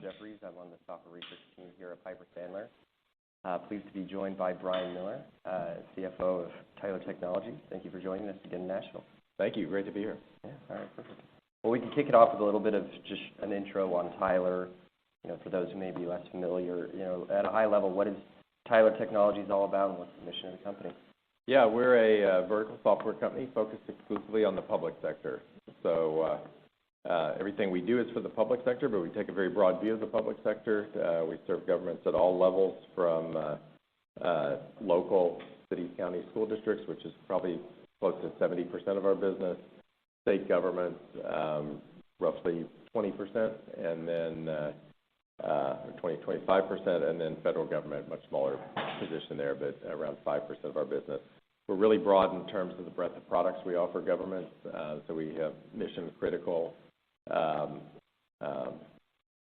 Jeffries. I'm on the software research team here at Piper Sandler. Pleased to be joined by Brian Miller, CFO of TYL Technologies. Thank you for joining us again in Nashville. Thank you. Great to be here. Yeah, all right, perfect. Well, we can kick it off with a little bit of just an intro on Tyler. For those who may be less familiar, at a high level, what is TYL Technologies all about, and what's the mission of the company? Yeah, we're a vertical software company focused exclusively on the public sector. So everything we do is for the public sector, but we take a very broad view of the public sector. We serve governments at all levels, from local cities, counties, school districts, which is probably close to 70% of our business, state governments, roughly 20%, and then 25%, and then federal government, much smaller position there, but around 5% of our business. We're really broad in terms of the breadth of products we offer governments. So we have mission-critical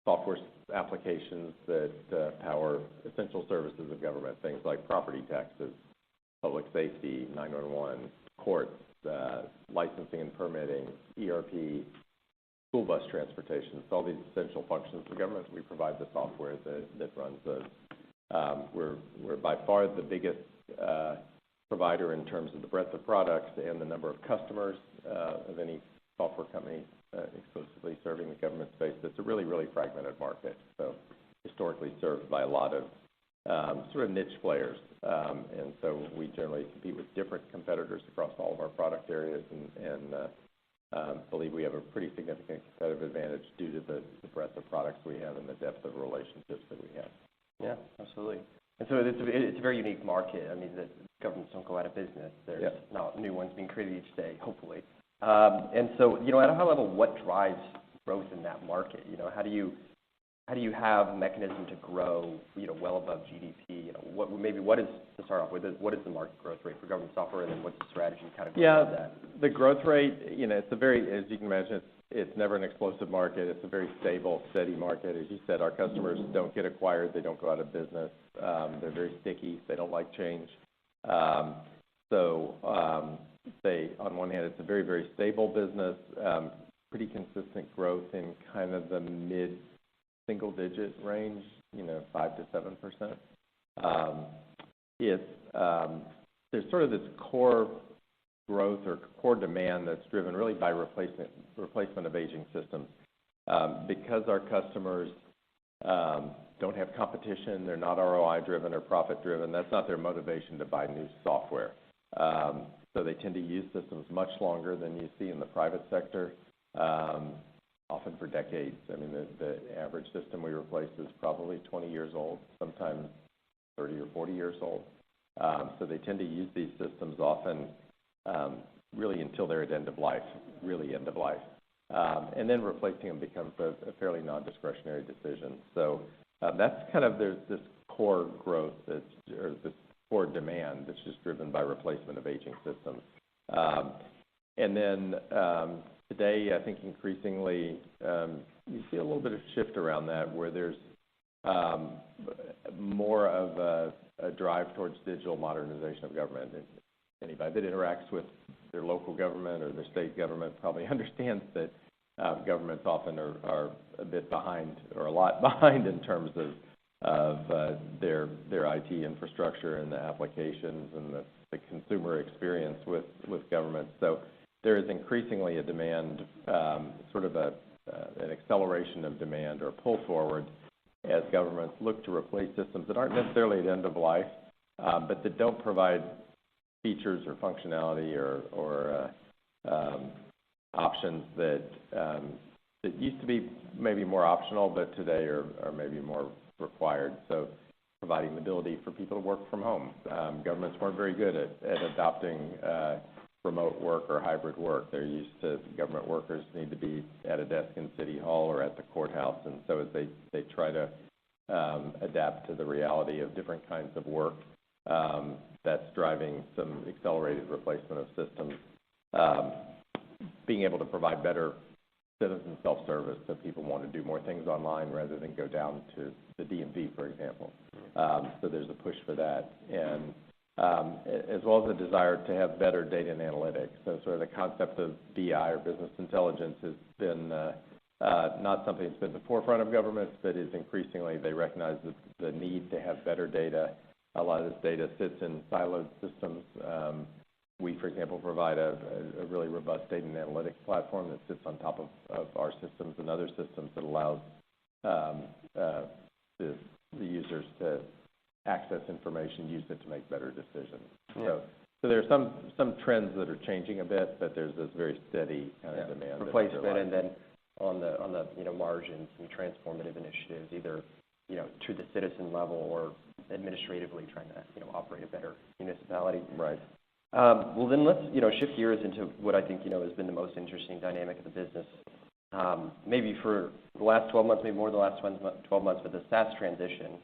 software applications that power essential services of government, things like property taxes, public safety, 911, courts, licensing and permitting, ERP, school bus transportation. So all these essential functions of government, we provide the software that runs those. We're by far the biggest provider in terms of the breadth of products and the number of customers of any software company exclusively serving the government space. It's a really, really fragmented market, so historically served by a lot of sort of niche players. And so we generally compete with different competitors across all of our product areas, and believe we have a pretty significant competitive advantage due to the breadth of products we have and the depth of relationships that we have. Yeah, absolutely. And so it's a very unique market. I mean, the governments don't go out of business. There's not new ones being created each day, hopefully. And so, at a high level, what drives growth in that market? How do you have a mechanism to grow, well above GDP? What is, to start off with, what is the market growth rate for government software, and then what's the strategy kind of going with that? The growth rate, it's a very, as you can imagine, it's never an explosive market. It's a very stable, steady market. As you said, our customers don't get acquired. They don't go out of business. They're very sticky. They don't like change. On one hand, it's a very, very stable business, pretty consistent growth in kind of the mid-single-digit range, 5 to 7%. There's sort of this core growth or core demand that's driven really by replacement of aging systems. Because our customers don't have competition, they're not ROI-driven or profit-driven, that's not their motivation to buy new software. So they tend to use systems much longer than you see in the private sector, often for decades. I mean, the average system we replace is probably 20 years old, sometimes 30 or 40 years old. So they tend to use these systems often really until they're at end of life, really end of life. And then replacing them becomes a fairly non-discretionary decision. So that's kind of, there's this core growth or this core demand that's just driven by replacement of aging systems. And then today, I think increasingly, you see a little bit of shift around that, where there's more of a drive towards digital modernization of government. Anybody that interacts with their local government or their state government probably understands that governments often are a bit behind, or a lot behind, in terms of their IT infrastructure and the applications and the consumer experience with government. So there is increasingly a demand, sort of an acceleration of demand or pull forward as governments look to replace systems that aren't necessarily at end of life, but that don't provide features or functionality or options that used to be maybe more optional, but today are maybe more required. So providing the ability for people to work from home. Governments weren't very good at adopting remote work or hybrid work. They're used to, government workers need to be at a desk in City Hall or at the courthouse. And so as they try to adapt to the reality of different kinds of work, that's driving some accelerated replacement of systems. Being able to provide better citizen self-service, so people want to do more things online rather than go down to the DMV, for example. So there's a push for that. And as well as a desire to have better data and analytics. So sort of the concept of BI, or business intelligence, has been not something that's been at the forefront of governments, but is increasingly they recognize the need to have better data. A lot of this data sits in siloed systems. We, for example, provide a really robust data and analytics platform that sits on top of our systems and other systems that allows the users to access information, use it to make better decisions. Yeah. So there are some trends that are changing a bit, but there's this very steady kind of demand. Replacement, and then on the margins, some transformative initiatives, either to the citizen level or administratively trying to operate a better municipality. Right. Well, then let's shift gears into what I think has been the most interesting dynamic of the business. Maybe for the last 12 months, maybe more than the last 12 months, but the SaaS transition.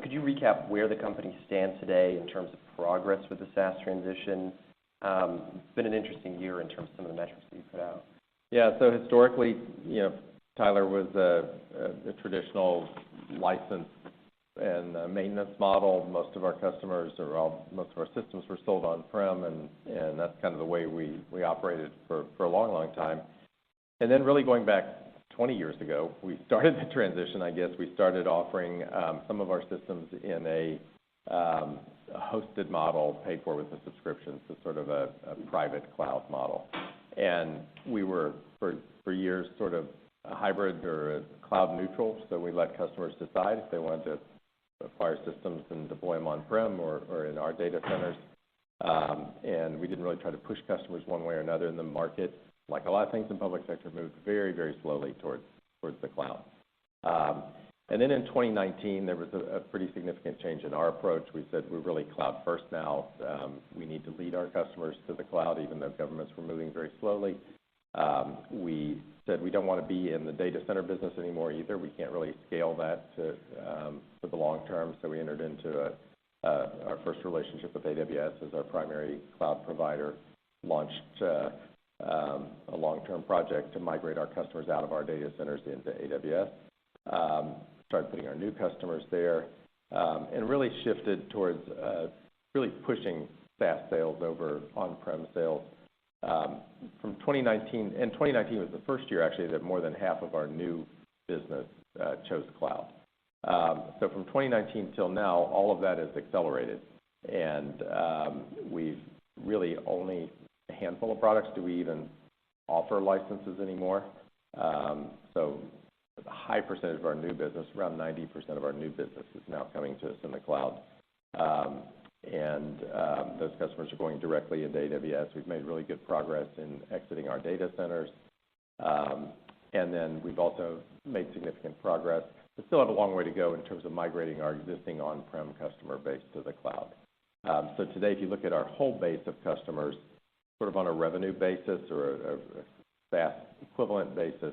Could you recap where the company stands today in terms of progress with the SaaS transition? It's been an interesting year in terms of some of the metrics that you put out. Yeah. So historically, Tyler was a traditional license and maintenance model. Most of our customers, most of our systems were sold on-prem, and that's kind of the way we operated for a long, long time. And then really going back 20 years ago, we started the transition, I guess. We started offering some of our systems in a hosted model paid for with a subscription, so sort of a private cloud model. And we were, for years, sort of a hybrid or a cloud neutral, so we let customers decide if they wanted to acquire systems and deploy them on-prem or in our data centers. And we didn't really try to push customers one way or another in the market. Like a lot of things in public sector, moved very, very slowly towards the cloud. And then in 2019, there was a pretty significant change in our approach. We said we're really cloud first now. We need to lead our customers to the cloud, even though governments were moving very slowly. We said we don't want to be in the data center business anymore either. We can't really scale that for the long term. So we entered into our first relationship with AWS as our primary cloud provider, launched a long-term project to migrate our customers out of our data centers into AWS. Started putting our new customers there, and really shifted towards really pushing SaaS sales over on-prem sales. From 2019, and 2019 was the first year actually that more than half of our new business chose cloud. So from 2019 till now, all of that has accelerated, and we've really only a handful of products do we even offer licenses anymore. So a high percentage of our new business, around 90% of our new business, is now coming to us in the cloud. And those customers are going directly into AWS. We've made really good progress in exiting our data centers. And then we've also made significant progress, but still have a long way to go in terms of migrating our existing on-prem customer base to the cloud. So today, if you look at our whole base of customers, sort of on a revenue basis or a SaaS equivalent basis,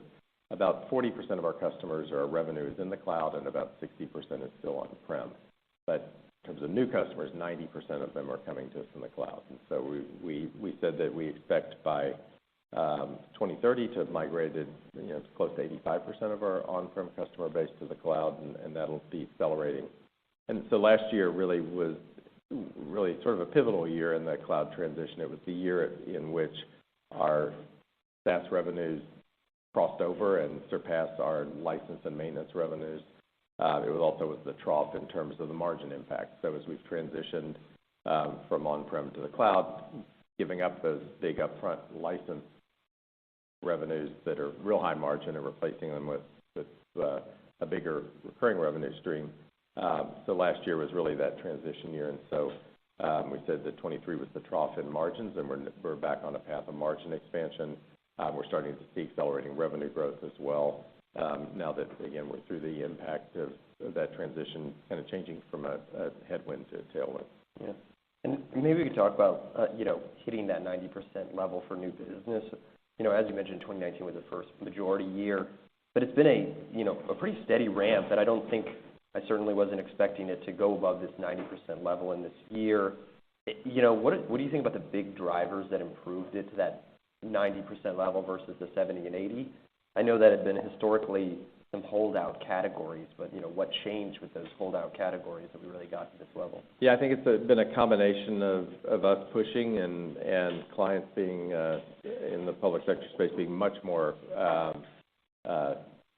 about 40% of our customers, or our revenue, is in the cloud, and about 60% is still on-prem. But in terms of new customers, 90% of them are coming to us in the cloud. And so we said that we expect by 2030 to have migrated close to 85% of our on-prem customer base to the cloud, and that'll be accelerating. And so last year really was sort of a pivotal year in that cloud transition. It was the year in which our SaaS revenues crossed over and surpassed our license and maintenance revenues. It was also the trough in terms of the margin impact. So as we've transitioned from on-prem to the cloud, giving up those big upfront license revenues that are real high margin and replacing them with a bigger recurring revenue stream. So last year was really that transition year, and so we said that 23 was the trough in margins, and we're back on a path of margin expansion. We're starting to see accelerating revenue growth as well. Now that, again, we're through the impact of that transition, kind of changing from a headwind to a tailwind. Yeah. And maybe we could talk about, hitting that 90% level for new business. As you mentioned, 2019 was the first majority year, but it's been a pretty steady ramp that I certainly wasn't expecting it to go above this 90% level in this year. What do you think about the big drivers that improved it to that 90% level versus the 70 and 80? I know that had been historically some holdout categories, but, what changed with those holdout categories that we really got to this level? Yeah, I think it's been a combination of us pushing and clients being in the public sector space being much more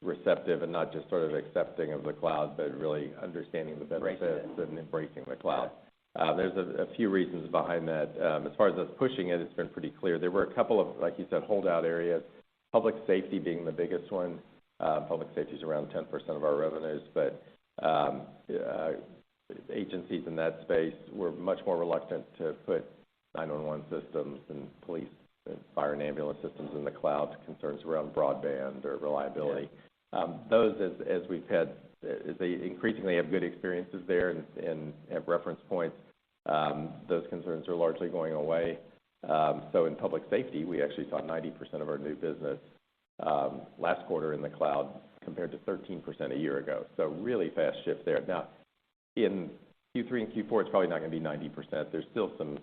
receptive and not just sort of accepting of the cloud, but really understanding the benefits and embracing the cloud. There's a few reasons behind that. As far as us pushing it, it's been pretty clear. There were a couple of, like you said, holdout areas, public safety being the biggest one. Public safety is around 10% of our revenues, but agencies in that space were much more reluctant to put 911 systems and police and fire and ambulance systems in the cloud, concerns around broadband or reliability. Those, as they increasingly have good experiences there and have reference points, those concerns are largely going away. So in public safety, we actually saw 90% of our new business last quarter in the cloud compared to 13% a year ago. So really fast shift there. Now, in Q3 and Q4, it's probably not going to be 90%. There's still some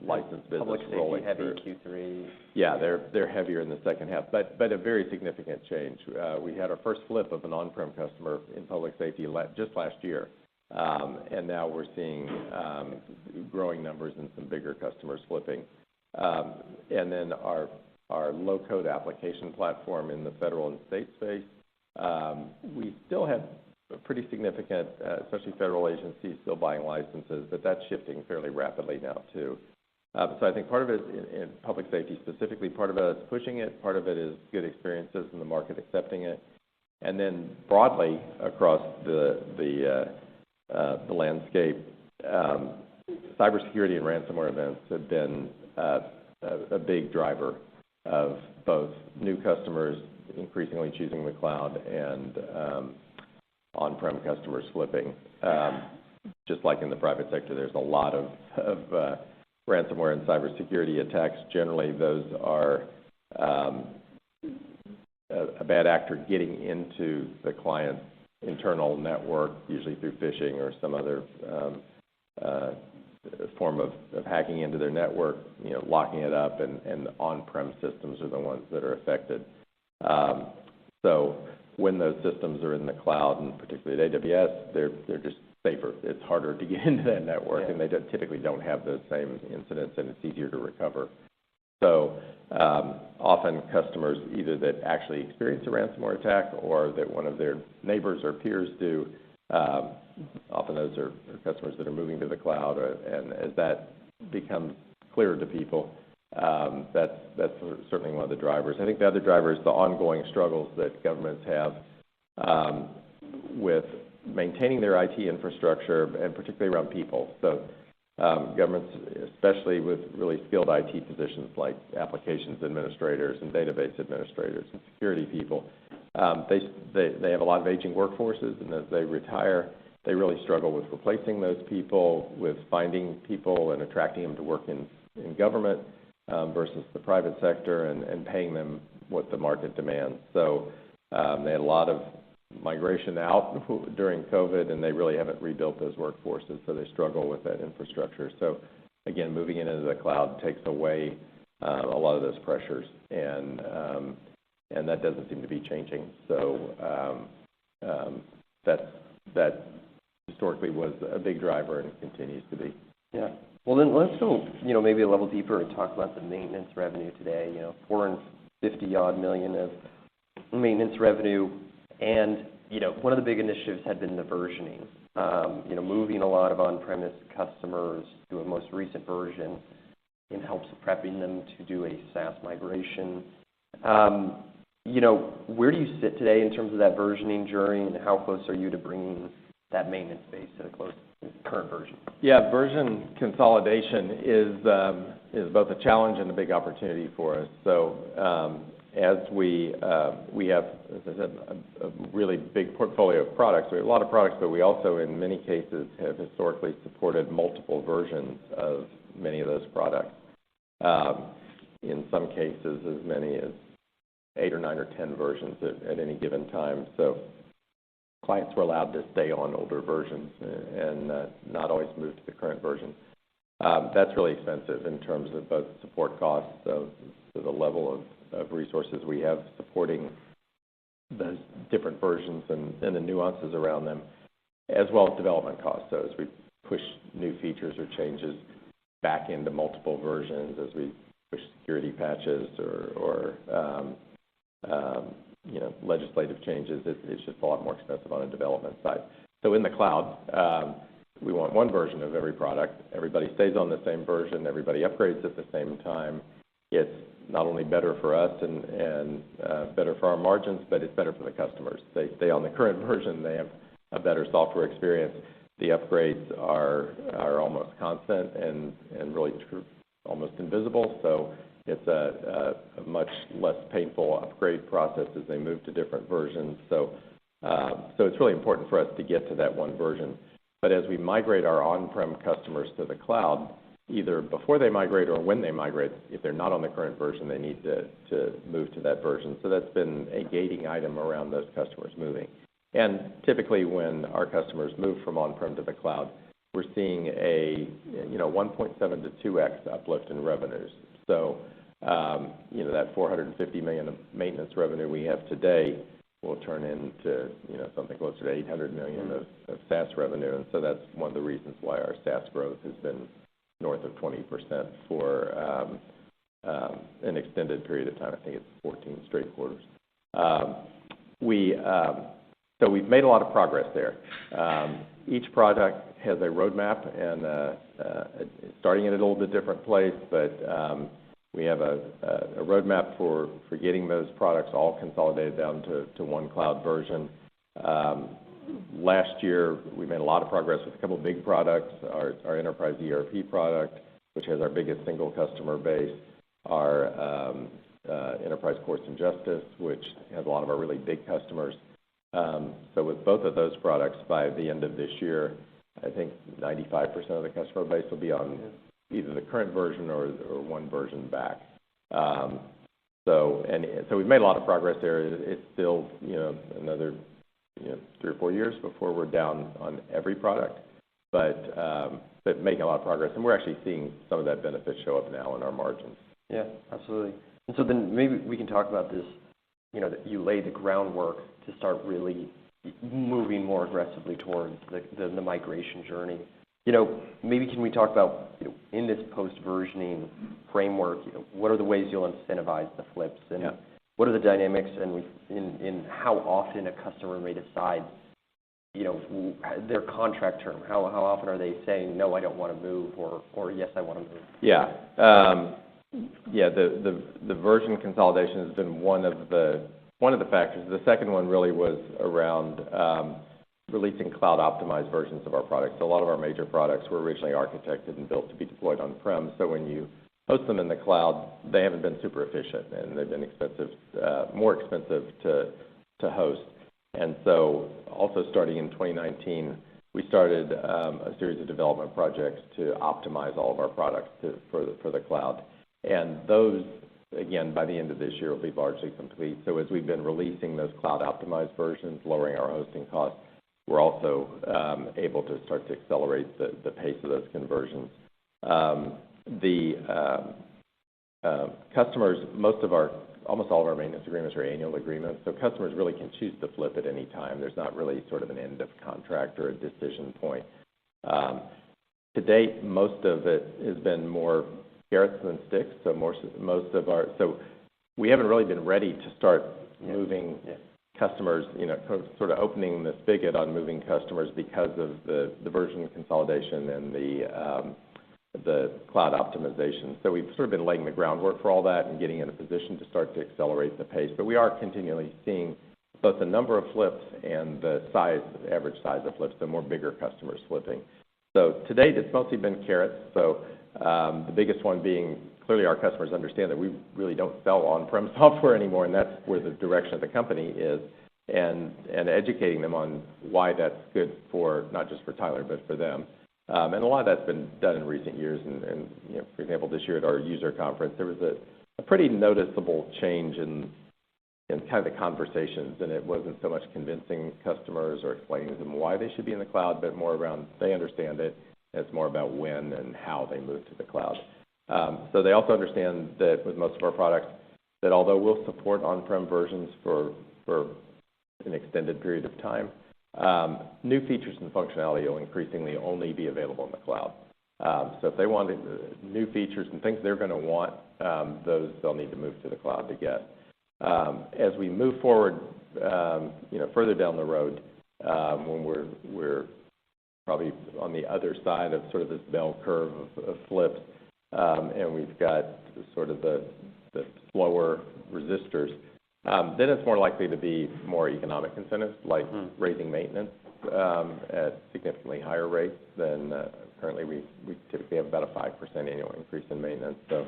licensed business Public rolling safety through. heavy Q3. Yeah, they're heavier in the second half, but a very significant change. We had our first flip of an on-prem customer in public safety just last year, and now we're seeing growing numbers and some bigger customers flipping. And then our low-code application platform in the federal and state space, we still have a pretty significant, especially federal agencies still buying licenses, but that's shifting fairly rapidly now too. So I think part of it in public safety specifically, part of it is pushing it, part of it is good experiences in the market accepting it, and then broadly across the landscape, cybersecurity and ransomware events have been a big driver of both new customers increasingly choosing the cloud and on-prem customers flipping. Just like in the private sector, there's a lot of ransomware and cybersecurity attacks. Generally, those are a bad actor getting into the client's internal network, usually through phishing or some other form of hacking into their network, locking it up, and the on-prem systems are the ones that are affected. So when those systems are in the cloud, and particularly at AWS, they're just safer. It's harder to get into that network, and they typically don't have those same incidents, and it's easier to recover. So often customers either that actually experience a ransomware attack or that one of their neighbors or peers do, often those are customers that are moving to the cloud, and as that becomes clearer to people, that's certainly one of the drivers. I think the other driver is the ongoing struggles that governments have with maintaining their IT infrastructure, and particularly around people. So governments, especially with really skilled IT positions like applications administrators and database administrators and security people, they have a lot of aging workforces, and as they retire, they really struggle with replacing those people, with finding people and attracting them to work in government versus the private sector, and paying them what the market demands. So they had a lot of migration out during COVID, and they really haven't rebuilt those workforces, so they struggle with that infrastructure. So again, moving into the cloud takes away a lot of those pressures, and that doesn't seem to be changing. So that historically was a big driver and continues to be. Yeah. Well, then let's go, maybe a level deeper and talk about the maintenance revenue today. $450-odd million of maintenance revenue, and one of the big initiatives had been the versioning. Moving a lot of on-premise customers to a most recent version in hopes of prepping them to do a SaaS migration. Where do you sit today in terms of that versioning journey, and how close are you to bringing that maintenance base to the current version? Yeah, version consolidation is both a challenge and a big opportunity for us. So as we have, as I said, a really big portfolio of products. We have a lot of products, but we also, in many cases, have historically supported multiple versions of many of those products. In some cases, as many as 8 or 9 or 10 versions at any given time. So clients were allowed to stay on older versions and not always move to the current version. That's really expensive in terms of both support costs, so the level of resources we have supporting those different versions and the nuances around them, as well as development costs. So as we push new features or changes back into multiple versions, as we push security patches or legislative changes, it's just a lot more expensive on the development side. So in the cloud, we want one version of every product. Everybody stays on the same version. Everybody upgrades at the same time. It's not only better for us and better for our margins, but it's better for the customers. They stay on the current version. They have a better software experience. The upgrades are almost constant and really almost invisible. So it's a much less painful upgrade process as they move to different versions. So it's really important for us to get to that one version. But as we migrate our on-prem customers to the cloud, either before they migrate or when they migrate, if they're not on the current version, they need to move to that version. So that's been a gating item around those customers moving. And typically when our customers move from on-prem to the cloud, we're seeing a 1.7 to 2x uplift in revenues. So that $450 million of maintenance revenue we have today will turn into something closer to $800 million of SaaS revenue. And so that's one of the reasons why our SaaS growth has been north of 20% for an extended period of time. I think it's 14 straight quarters. So we've made a lot of progress there. Each product has a roadmap, and starting at a little bit different place, but we have a roadmap for getting those products all consolidated down to one cloud version. Last year, we made a lot of progress with a couple of big products, our enterprise ERP product, which has our biggest single customer base, our enterprise courts and justice, which has a lot of our really big customers. So with both of those products, by the end of this year, I think 95% of the customer base will be on either the current version or one version back. So we've made a lot of progress there. It's still another 3 or 4 years before we're down on every product, but making a lot of progress, and we're actually seeing some of that benefit show up now in our margins. Yeah, absolutely. And so then maybe we can talk about this. That you laid the groundwork to start really moving more aggressively towards the migration journey. Maybe can we talk about, in this post-versioning framework, what are the ways you'll incentivize the flips, and what are the dynamics in how often a customer may decide, their contract term? How often are they saying, no, I don't want to move, or yes, I want to move? Yeah. The version consolidation has been one of the factors. The second one really was around releasing cloud-optimized versions of our products. So a lot of our major products were originally architected and built to be deployed on-prem. So when you host them in the cloud, they haven't been super efficient, and they've been more expensive to host. And so also starting in 2019, we started a series of development projects to optimize all of our products for the cloud. And those, again, by the end of this year, will be largely complete. So as we've been releasing those cloud-optimized versions, lowering our hosting costs, we're also able to start to accelerate the pace of those conversions. Customers, almost all of our maintenance agreements are annual agreements, so customers really can choose to flip at any time. There's not really sort of an end of contract or a decision point. To date, most of it has been more carrots than sticks. So we haven't really been ready to start moving customers, sort of opening the spigot on moving customers because of the version consolidation and the cloud optimization. So we've sort of been laying the groundwork for all that and getting in a position to start to accelerate the pace. But we are continually seeing both the number of flips and the average size of flips, the more bigger customers flipping. So to date, it's mostly been carrots. So the biggest one being, clearly our customers understand that we really don't sell on-prem software anymore, and that's where the direction of the company is, and educating them on why that's good for, not just for Tyler, but for them. And a lot of that's been done in recent years. And for example, this year at our user conference, there was a pretty noticeable change in kind of the conversations, and it wasn't so much convincing customers or explaining to them why they should be in the cloud, but more around they understand it. It's more about when and how they move to the cloud. So they also understand that with most of our products, that although we'll support on-prem versions for an extended period of time. New features and functionality will increasingly only be available in the cloud. So if they want new features and things they're going to want, those they'll need to move to the cloud to get. As we move forward, further down the road, when we're probably on the other side of sort of this bell curve of flips, and we've got sort of the slower resistors, then it's more likely to be more economic incentives, like raising maintenance at significantly higher rates than currently. We typically have about a 5% annual increase in maintenance. So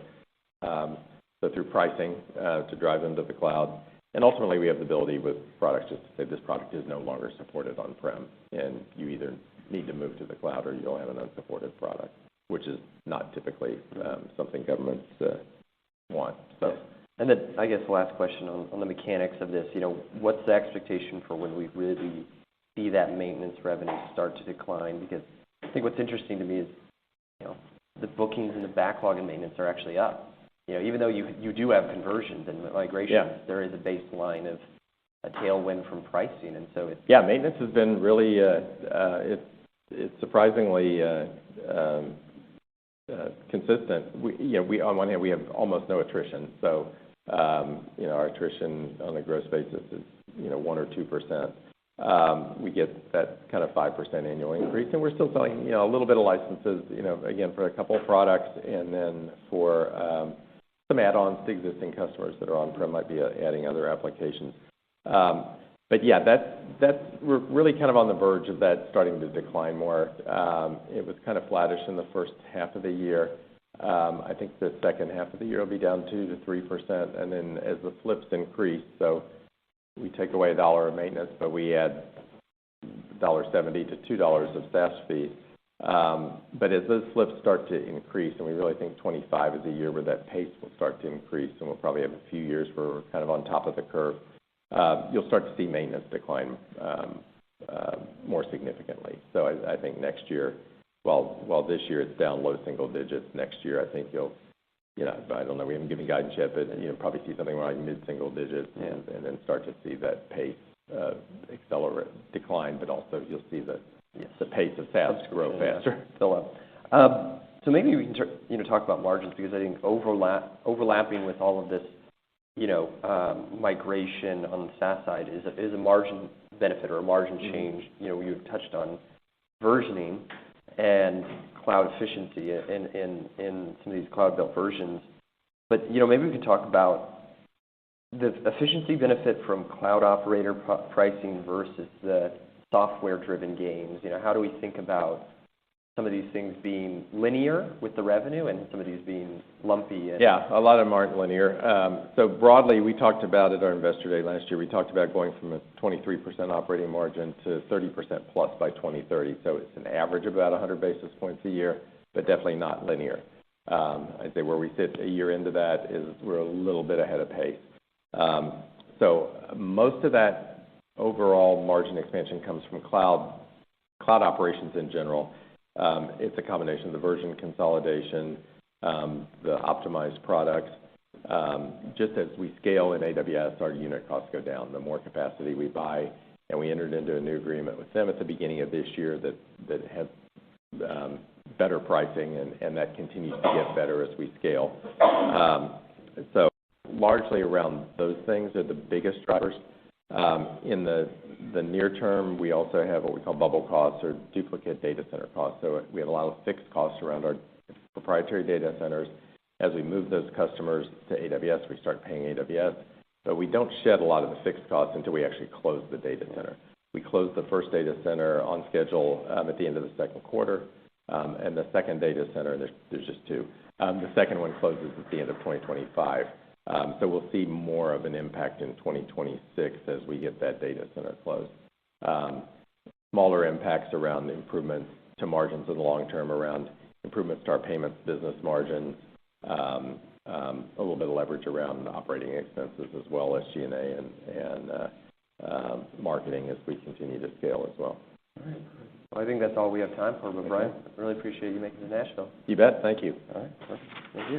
through pricing to drive them to the cloud, and ultimately we have the ability with products just to say this product is no longer supported on-prem, and you either need to move to the cloud or you don't have an unsupported product, which is not typically something governments want. So. And then I guess the last question on the mechanics of this, what's the expectation for when we really see that maintenance revenue start to decline? Because I think what's interesting to me is, the bookings and the backlog in maintenance are actually up. Even though you do have conversions and migrations, there is a baseline of a tailwind from pricing, and so it's maintenance has been really it's surprisingly consistent. We on one hand we have almost no attrition, so our attrition on a gross basis is 1 or 2%. We get that kind of 5% annual increase, and we're still selling a little bit of licenses, again for a couple of products, and then for some add-ons to existing customers that are on-prem, might be adding other applications. But we're really kind of on the verge of that starting to decline more. It was kind of flattish in the first half of the year. I think the second half of the year will be down 2 to 3%, and then as the flips increase, so we take away $1 of maintenance, but we add $1.70 to $2 of SaaS fees. But as those flips start to increase, and we really think 25 is a year where that pace will start to increase, and we'll probably have a few years where we're kind of on top of the curve, you'll start to see maintenance decline more significantly. So I think next year, while this year it's down low single digits, next year I think you'll, I don't know, we haven't given guidance yet, but probably see something like mid-single digits, and then start to see that pace accelerate, decline, but also you'll see the pace of SaaS grow faster. Fill up. So maybe we can talk about margins, because I think overlapping with all of this, migration on the SaaS side is a margin benefit or a margin change. You've touched on versioning and cloud efficiency in some of these cloud-built versions, but maybe we can talk about the efficiency benefit from cloud operator pricing versus the software-driven gains. How do we think about some of these things being linear with the revenue and some of these being lumpy? Yeah, a lot of them aren't linear. So broadly, we talked about at our Investor Day last year, we talked about going from a 23% operating margin to 30% plus by 2030. So it's an average of about 100 basis points a year, but definitely not linear. I'd say where we sit a year into that is we're a little bit ahead of pace. So most of that overall margin expansion comes from cloud operations in general. It's a combination of the version consolidation, the optimized products. Just as we scale in AWS, our unit costs go down. The more capacity we buy, and we entered into a new agreement with them at the beginning of this year that had better pricing, and that continues to get better as we scale. So largely around those things are the biggest drivers. In the near term, we also have what we call bubble costs or duplicate data center costs. So we have a lot of fixed costs around our proprietary data centers. As we move those customers to AWS, we start paying AWS, but we don't shed a lot of the fixed costs until we actually close the data center. We closed the first data center on schedule at the end of the second quarter, and the second data center, there's just two. The second one closes at the end of 2025. So we'll see more of an impact in 2026 as we get that data center closed. Smaller impacts around improvements to margins in the long term, around improvements to our payments business margins, a little bit of leverage around operating expenses as well as G&A and marketing as we continue to scale as well. All right. Well, I think that's all we have time for, but Brian, I really appreciate you making it to Nashville. You bet. Thank you. All right. Perfect. Thank you.